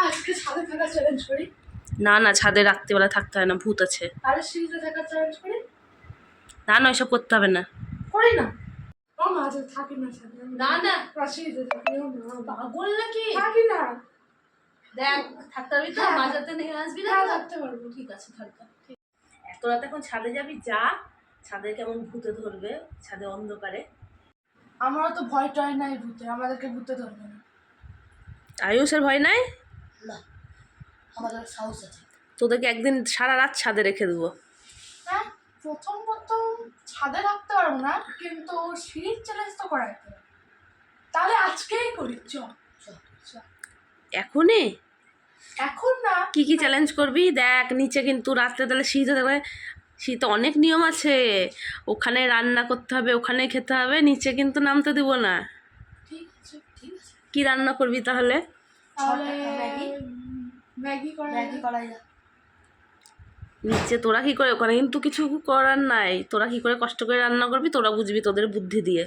আজকে ছাদে থাকা চ্যালেঞ্জ করি। না না, ছাদে রাত্রিবেলা থাকতে হয় না, ভূত আছে। তাহলে সিঁড়িতে থাকা চ্যালেঞ্জ করি। না না, ওইসব করতে হবে না। করি না। ও মাঝে থাকি না ছাদে। না না, সিঁড়িতে থাকি না। পাগল নাকি? থাকি না। দেখ, থাকতে পারবি তো? মাঝাতে নিয়ে আসবি না? থাকতে পারবো। ঠিক আছে, থাকতে। এত রাত এখন ছাদে যাবি? যা, ছাদে কেমন ভূতে ধরবে, ছাদে অন্ধকারে। আমারও তো ভয় টয় নাই ভূতে, আমাদেরকে ভূতে ধরবে না। আয়ুষের ভয় নাই? না, আমাদের সাহস আছে। তোদেরকে একদিন সারা রাত ছাদে রেখে দেবো। হ্যাঁ, প্রথম ছাদে রাখতে পারবো না, কিন্তু সিঁড়ির চ্যালেঞ্জ তো করা যেতে পারে। তাহলে আজকেই করি, চল। এখনই? এখন না। কি কি চ্যালেঞ্জ করবি দেখ? নিচে কিন্তু রাত্রে তাহলে শীতে থাকবে, শীতে অনেক নিয়ম আছে, ওখানে রান্না করতে হবে, ওখানে খেতে হবে, নিচে কিন্তু নামতে দিব না। ঠিক আছে, ঠিক আছে। কি রান্না করবি তাহলে? তাহলে ম্যাগি করা যায়। নিচে তোরা কি করে, ওখানে কিন্তু কিছু করার নাই, তোরা কি করে কষ্ট করে রান্না করবি তোরা বুঝবি তোদের বুদ্ধি দিয়ে।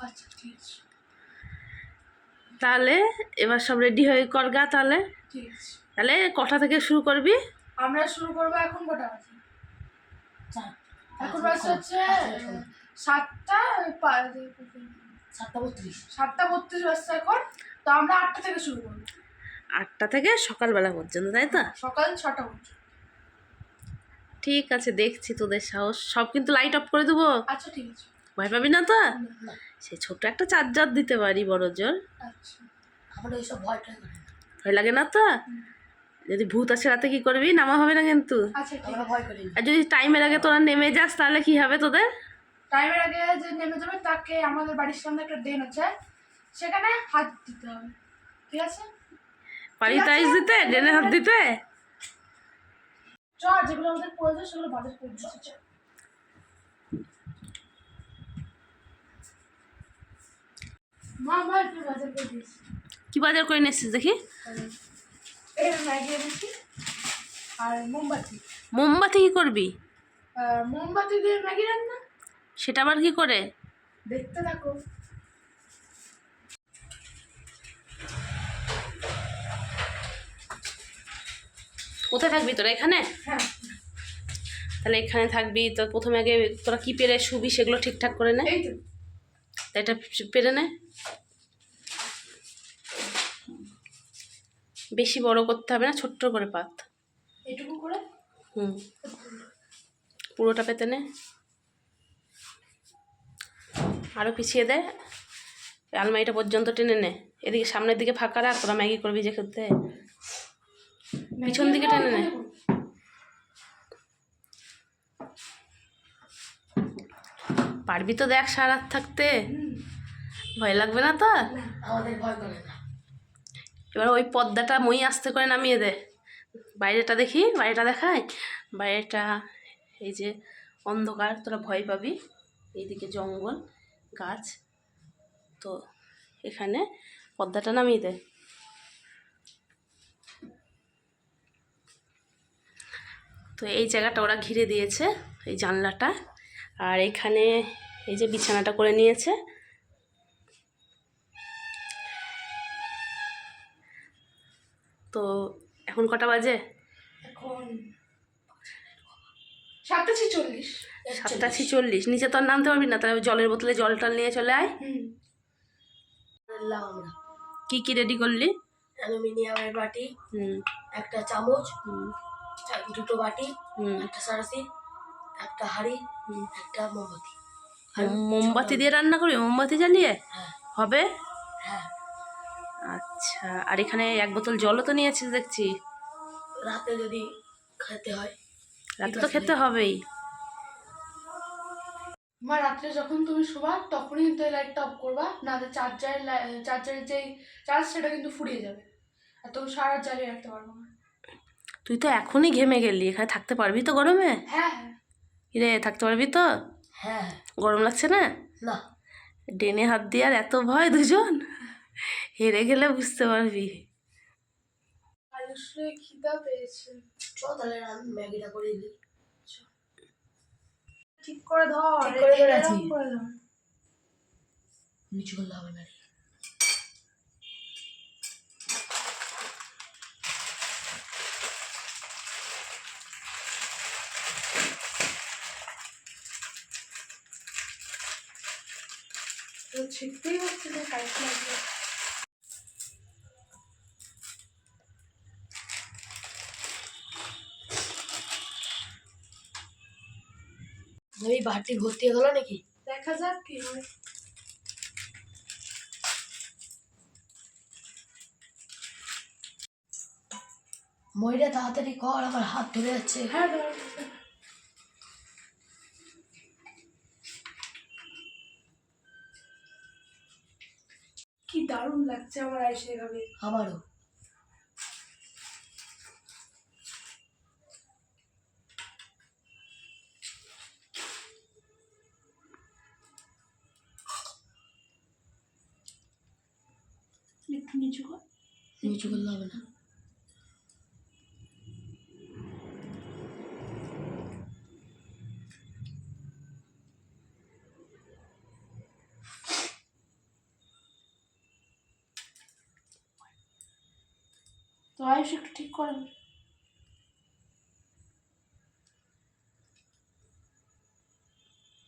আচ্ছা, ঠিক আছে। তাহলে এবার সব রেডি হয়ে করগা তাহলে। ঠিক আছে। তাহলে কটা থেকে শুরু করবি? আমরা শুরু করবো এখন কটা বাজে? এখন বাজে হচ্ছে 7:32 বাজছে এখন। তো আমরা 8টা থেকে শুরু করবো। 8টা থেকে সকালবেলা পর্যন্ত, তাই তো? সকাল 6টা পর্যন্ত। ঠিক আছে, দেখছি তোদের সাহস। সব কিন্তু লাইট অফ করে দেবো। আচ্ছা, ঠিক আছে। ভয় পাবি না তো? সে ছোট একটা চার্জার দিতে পারি বড় জোর। আচ্ছা, আমরা এইসব ভয় টয় করি না। ভয় লাগে না তো? যদি ভূত আসে রাতে কি করবি? নামা হবে না কিন্তু। আচ্ছা, আমরা ভয় করি না। আর যদি টাইমের আগে তোরা নেমে যাস তাহলে কি হবে তোদের? টাইমের আগে যে নেমে যাবে তাকে আমাদের বাড়ির সামনে একটা ড্রেন আছে, সেখানে হাত দিতে হবে। ঠিক আছে? বাড়িতে আইস দিতে, ডেনে হাত দিতে। চল, যেগুলো আমাদের প্রয়োজন সেগুলো বাজার করে দিচ্ছি। মা একটু বাজার করে দিয়েছি। কি বাজার করে নিয়েছিস দেখি? এই ম্যাগি এনেছি আর মোমবাতি। মোমবাতি কি করবি? মোমবাতি দিয়ে ম্যাগি রান্না। সেটা আবার কি করে? দেখতে থাকো। কোথায় থাকবি তোরা? এখানে? হ্যাঁ। তাহলে এখানে থাকবি তো প্রথমে আগে তোরা কি পেরে শুবি সেগুলো ঠিকঠাক করে নে। এই তো। এটা পেরে নে। বেশি বড় করতে হবে না, ছোট্ট করে পাত। এটুকু করে। পুরোটা পেতে নে। আরও পিছিয়ে দে, আলমারিটা পর্যন্ত টেনে নে। এদিকে সামনের দিকে ফাঁকা রাখ, তোরা ম্যাগি করবি যে খেতে। পিছন দিকে টেনে নে। পারবি তো? দেখ সারা রাত থাকতে ভয় লাগবে না তো? আমাদের ভয় করে না। এবার ওই পর্দাটা মই আস্তে করে নামিয়ে দে। বাইরেটা দেখি, বাইরেটা দেখায়। বাইরেটা এই যে অন্ধকার, তোরা ভয় পাবি। এইদিকে জঙ্গল, গাছ, তো এখানে পর্দাটা নামিয়ে দে। তো এই জায়গাটা ওরা ঘিরে দিয়েছে, এই জানলাটা। আর এখানে এই যে বিছানাটা করে নিয়েছে। তো এখন কটা বাজে? এখন 7:46। 7:46। নিচে তো আর নামতে পারবি না, তাহলে জলের বোতলে জল টল নিয়ে চলে আয়। আমরা কি কি রেডি করলি? অ্যালুমিনিয়ামের বাটি, একটা চামচ, দুটো বাটি, একটা সারাসি, একটা হাঁড়ি, একটা মোমবাতি। মোমবাতি দিয়ে রান্না করবি? মোমবাতি জ্বালিয়ে? হ্যাঁ। হবে? হ্যাঁ। আচ্ছা, আর এখানে 1 বোতল জলও তো নিয়েছিস দেখছি। রাতে যদি খেতে হয়। রাতে তো খেতে হবেই। মা, রাত্রে যখন তুমি শোবা তখনই কিন্তু এই লাইটটা অফ করবা, না চার্জারের যেই চার্জ সেটা কিন্তু ফুরিয়ে যাবে, আর তুমি সারা রাত জ্বালিয়ে রাখতে পারবো না। তুই তো এখনই ঘেমে গেলি, এখানে থাকতে পারবি তো গরমে? হ্যাঁ হ্যাঁ। কিরে, থাকতে পারবি তো? হ্যাঁ। গরম লাগছে না? না। ডেনে হাত দিয়ে আর এত ভয় দুজন? হেরে গেলে বুঝতে পারবি। আয়ুষের খিদা পেয়েছে। চল তাহলে ম্যাগিটা করে দিই। ঠিক করে ধর। ঠিক করে ধরেছি। নিচু করলে হবে না। শিখতেই হচ্ছে না, কাজ লাগবে। ওই বাটি ভর্তি হয়ে গেল নাকি? দেখা যাক কি হয়। মইরা তাড়াতাড়ি কর, আমার হাত ধরে যাচ্ছে। হ্যাঁ দাঁড়া। কি দারুণ লাগছে আমার আইসে এভাবে। আমারও। একটু নিচু কর। নিচু করলে হবে না। তো আয়ুষ একটু ঠিক করেন।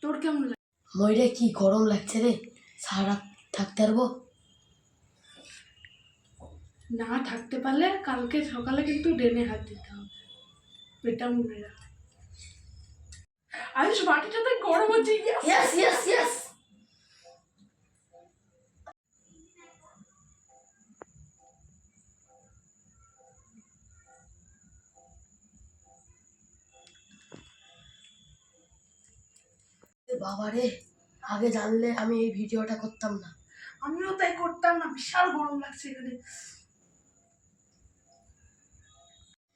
তোর কেমন লাগে? মইরে কি গরম লাগছে রে, সারা থাকতে পারবো? না থাকতে পারলে কালকে সকালে কিন্তু ড্রেনে হাত দিতে হবে, এটা মনে রাখ। আয়ুষ বাটিটাতে গরম হচ্ছে। Yes yes yes. বাবারে, আগে জানলে আমি এই ভিডিওটা করতাম না। আমিও তাই করতাম না, বিশাল গরম লাগছে এখানে।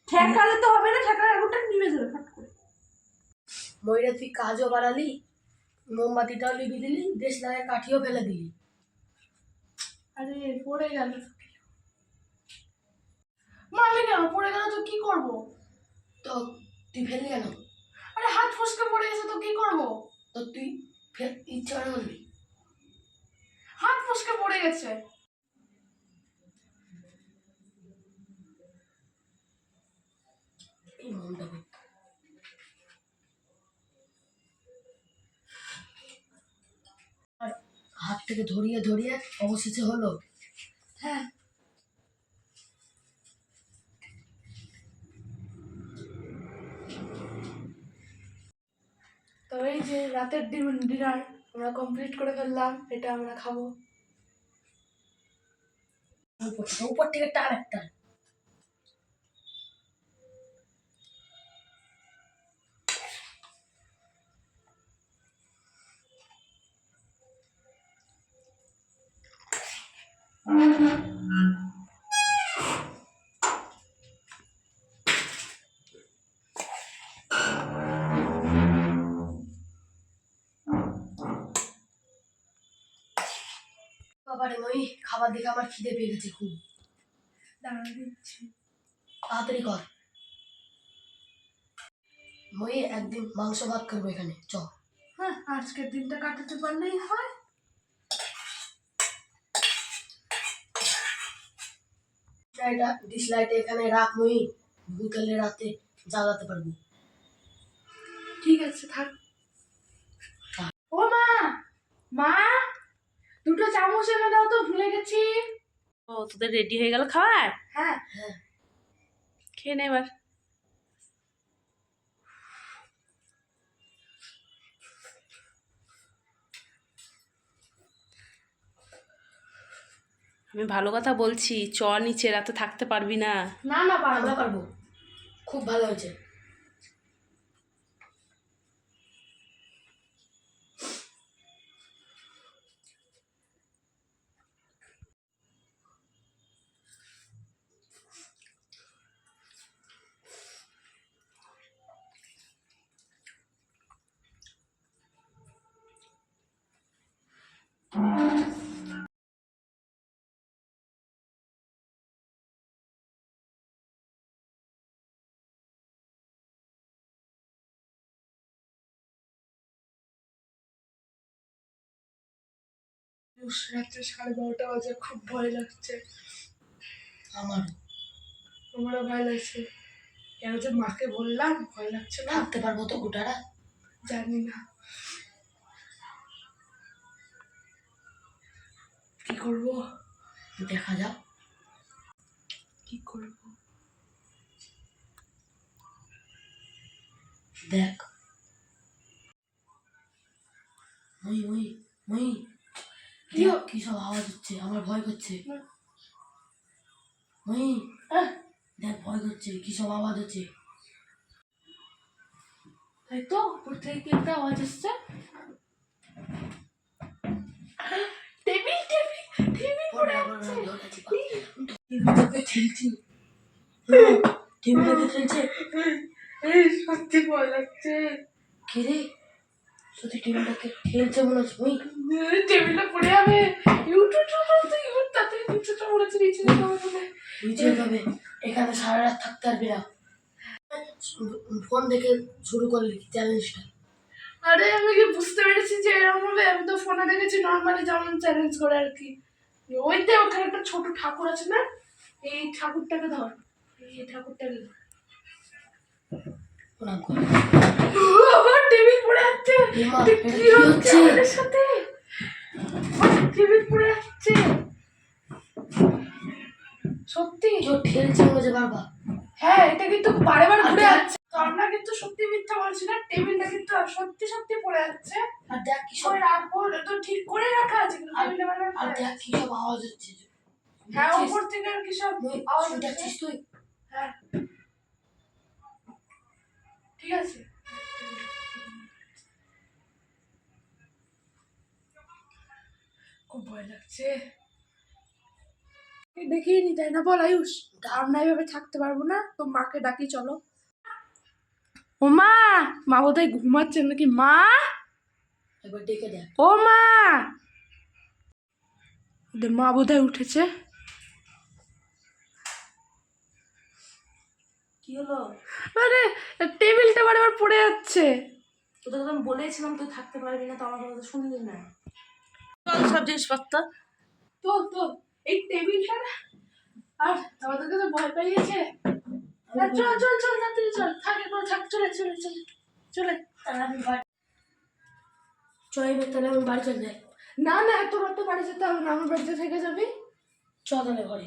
ঠেকালে তো হবে না, ঠেকালে আগুনটা নিভে যাবে ফট করে। মইরা তুই কাজও বাড়ালি, মোমবাতিটাও লিবি দিলি, দেশ লাগে কাঠিও ফেলে দিলি। আরে পড়ে গেল। মারলে কেন? পড়ে গেল তো কি করব? তো তুই ফেললি কেন? আরে হাত ফসকে পড়ে গেছে তো কি করব? তো তুই ইচ্ছা করে বললি। হাত ফসকে পড়ে গেছে। এই মনটা বল। আর হাত থেকে ধরিয়ে ধরিয়ে অবশেষে হলো। হ্যাঁ। তো এই যে রাতের ডিনার আমরা কমপ্লিট করে ফেললাম, এটা আমরা খাবো। উপর থেকে টান একটা। বাবারে মই, খাবার দেখে আমার খিদে পেয়ে গেছে খুব। দাঁড়া দিচ্ছি। তাড়াতাড়ি কর। মই একদিন মাংস ভাত করবো এখানে, চ। হ্যাঁ, আজকের দিনটা কাটাতে পারলেই হয়। এটা ডিশ লাইটে এখানে রাখ, মই বিকেলে রাতে জ্বালাতে পারবো। ঠিক আছে থাক। ও মা, মা দুটো চামচ এনে দাও তো, ভুলে গেছি। ও তোদের রেডি হয়ে গেল খাবার? হ্যাঁ। হ্যাঁ। খেয়ে নে এবার। আমি ভালো কথা বলছি, চ নিচে, রাতে থাকতে পারবি না। না না পারবো আমরা পারবো, খুব ভালো হয়েছে। রাত্রে 12:30 বাজে, খুব ভয় লাগছে। আমারও। আমারও ভয় লাগছে। কেন যে মাকে বললাম, ভয় লাগছে না। থাকতে পারবো তো গোটারা? জানি না। কি করবো? দেখা যাক। কি করবো? দেখ মই মই মই কি দেখ কি সব আওয়াজ হচ্ছে, আমার ভয় করছে। মই দেখ ভয় করছে, কি সব আওয়াজ হচ্ছে। তাই তো উপর থেকে কি একটা আওয়াজ আসছে। টেবিল টেবিল টেবিল পড়ে যাচ্ছে। টেবিলটাকে ঠেলছি, টেবিলটাকে ঠেলছে। এই সত্যি ভয় লাগছে। কে রে? সত্যি টেবিলটাকে ঠেলছে মনে হচ্ছে। মই টেবিলটা পড়ে যাবে। ইউটিউব তুই তাড়াতাড়ি নিচেটা পড়েছে, নিচে যেতে হবে। নিচে যাবে, এখানে সারা রাত থাকতে পারবি না। ফোন দেখে শুরু করলি চ্যালেঞ্জটা। আরে আমি কি বুঝতে পেরেছি যে এরকম হবে? আমি তো ফোনে দেখেছি নর্মালি যেমন চ্যালেঞ্জ করে আর কি। ওইতে ওখানে একটা ছোট ঠাকুর আছে না, এই ঠাকুরটাকে ধর, এই ঠাকুরটাকে ধর। প্রণাম কর। আবার টেবিল পড়ে যাচ্ছে। এমা, এটা এটা কি কি হচ্ছে হচ্ছে? আমাদের সাথে? টেবিল পড়ে যাচ্ছে সত্যি। কেউ ঠেলছে মনে হচ্ছে বারবার। হ্যাঁ, এটা কিন্তু বারে বারে ঘুরে আচ্ছা। যাচ্ছে। তো আমরা কিন্তু সত্যি মিথ্যা বলছি না, টেবিলটা কিন্তু সত্যি সত্যি পড়ে যাচ্ছে। আর দেখ কি সব, ওই রাখবো তো ঠিক করে রাখা আছে কিন্তু টেবিলটা বারে বারে আর পড়ে দেখ যাচ্ছে। কি সব আওয়াজ হচ্ছে। হ্যাঁ, দেখছিস? উপর থেকে আর কি সব মই আওয়াজ শুনতে হচ্ছে। পাচ্ছিস তুই? হ্যাঁ, ঠিক আছে। খুব ভয় লাগছে। দেখিয়ে নি তাই না? বল আয়ুষ, আমরা এইভাবে থাকতে পারবো না, তো মাকে ডাকি চলো। ও মা, মা বোধহয় ঘুমাচ্ছেন নাকি? মা, একবার ডেকে দেখ। ও মা, ওদের মা বোধহয় উঠেছে। কি হলো? আরে টেবিলটা বারবার পড়ে যাচ্ছে। তোদের তো আমি বলেছিলাম তুই থাকতে পারবি না, তো আমার কথা শুনলি না। সব জিনিসপত্র তো তো এই টেবিলটা না, আর আমাদেরকে তো ভয় পাইয়েছে। আর চল চল চল তাড়াতাড়ি চল, থাকে কোনো থাক, চলে চলে চলে চলে। তাহলে আমি বাড়ি তাহলে আমি বাড়ি চলে যাই। না না, তোর তো বাড়ি যেতে হবে না, আমার বাড়িতে থেকে যাবি। চল তাহলে ঘরে।